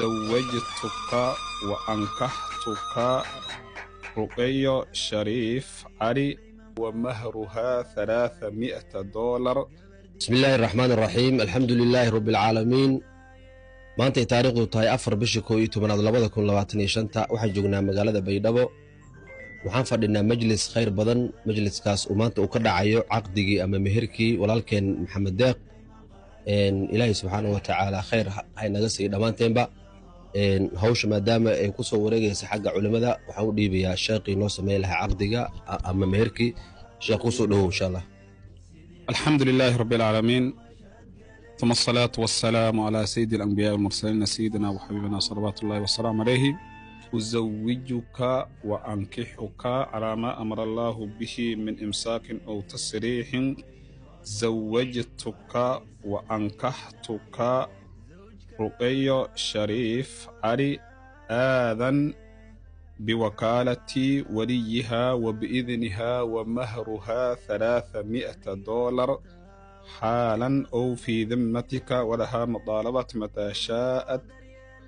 زوجتك وأنكحتك رقي شريف علي ومهرها $300. بسم الله الرحمن الرحيم. الحمد لله رب العالمين. maanta taariikhdu tahay 4 bishii 11 2025 waxaan joognaa magaalada Baydhabo. waxaan fadhinaa majlis khayr badan. majliskaas oo maanta uu ka dhacayo aqdigii ama meherkii walaalkeen Maxamed Deeq. ilaahay subxaanahu wa ta'aala khayr hay naga sii dhamaanteenba. hawsha maadaama ay ku soo wareegaysa xagga culimada waxaan u dhiibayaa sheekhi noo sameeyay laha aqdiga ama meherkii. sheekhu soo dhaw insha Allah. الحمد لله رب العالمين، ثم الصلاة والسلام على سيد الأنبياء والمرسلين سيدنا وحبيبنا صلوات الله والسلام عليه. أزوجك وأنكحك على ما أمر الله به من إمساك أو تسريح. زوجتك وأنكحتك رقي شريف علي آذن بوكالة وليها وبإذنها ومهرها $300 حالا أو في ذمتك، ولها مطالبة متى شاءت.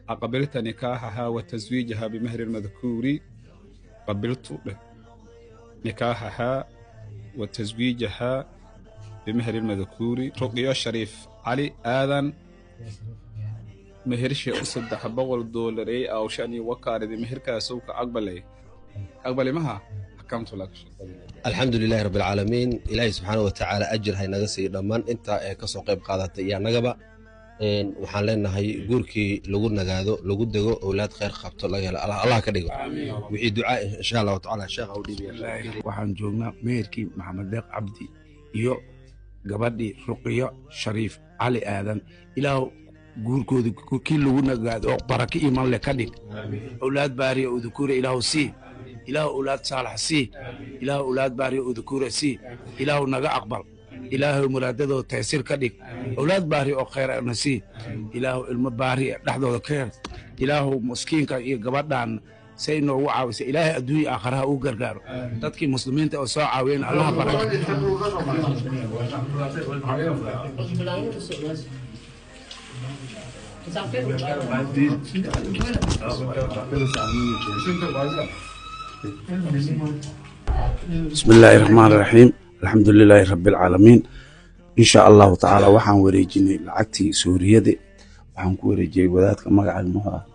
أقبلت نكاحها وتزويجها بمهر المذكور. قبلت نكاحها وتزويجها بمهر المذكور. رقية شريف علي آذن مهر شيء $300 أو شأني وكالة مهر كاسوك أقبلي مها حكمت لك. الحمد لله رب العالمين. إلهي سبحانه وتعالى أجر هاي نغسي دمان انت كسو قيب قادت يا نغبا waxaan leenahay guurkii lagu nagaado lagu dago awlaad khayr qabto laga helo Allah ka dhigo wixii ducaa insha Allah ta'ala sheekha u dhiibay. waxaan joognaa meherkii Maxamed Deeq Cabdi iyo gabadhii Ruqiyo Shariif Ali Aadan. ilaahu guurkooda kii lagu nagaado baraka iimaan leh ka dhig. awlaad baariya oo dhukura ilaahu si ilaahu awlaad saalax si ilaahu awlaad baariya oo dhukura si ilaahu naga aqbal. ilaahu muraadado taysir ka dhig. awlaad baari oo khayr ah nasi ilaahu ilmo baari dhaxdooda ka yar. ilaahu miskiinka iyo gabadhan say noogu caawisay ilaahay adduunyo aakhiraha u gargaaro. dadkii muslimiinta oo soo caawiyeen Allah baraka. بسم الله الرحمن الرحيم. الحمد لله رب العالمين. إن شاء الله تعالى وحن وريجيني لعقتي سورية وحن كوريجي وذاتك مقع المها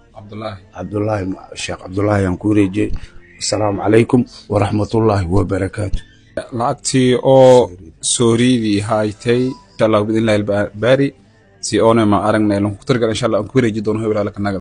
عبد الله الشيخ عبد الله ينكوريجي. السلام عليكم ورحمة الله وبركاته. لعقتي أو سوريدي هايتي إن شاء الله بإذن الله الباري سي أنا ما أرننا لهم كترجع إن شاء الله أنكوريجي دون هؤلاء لك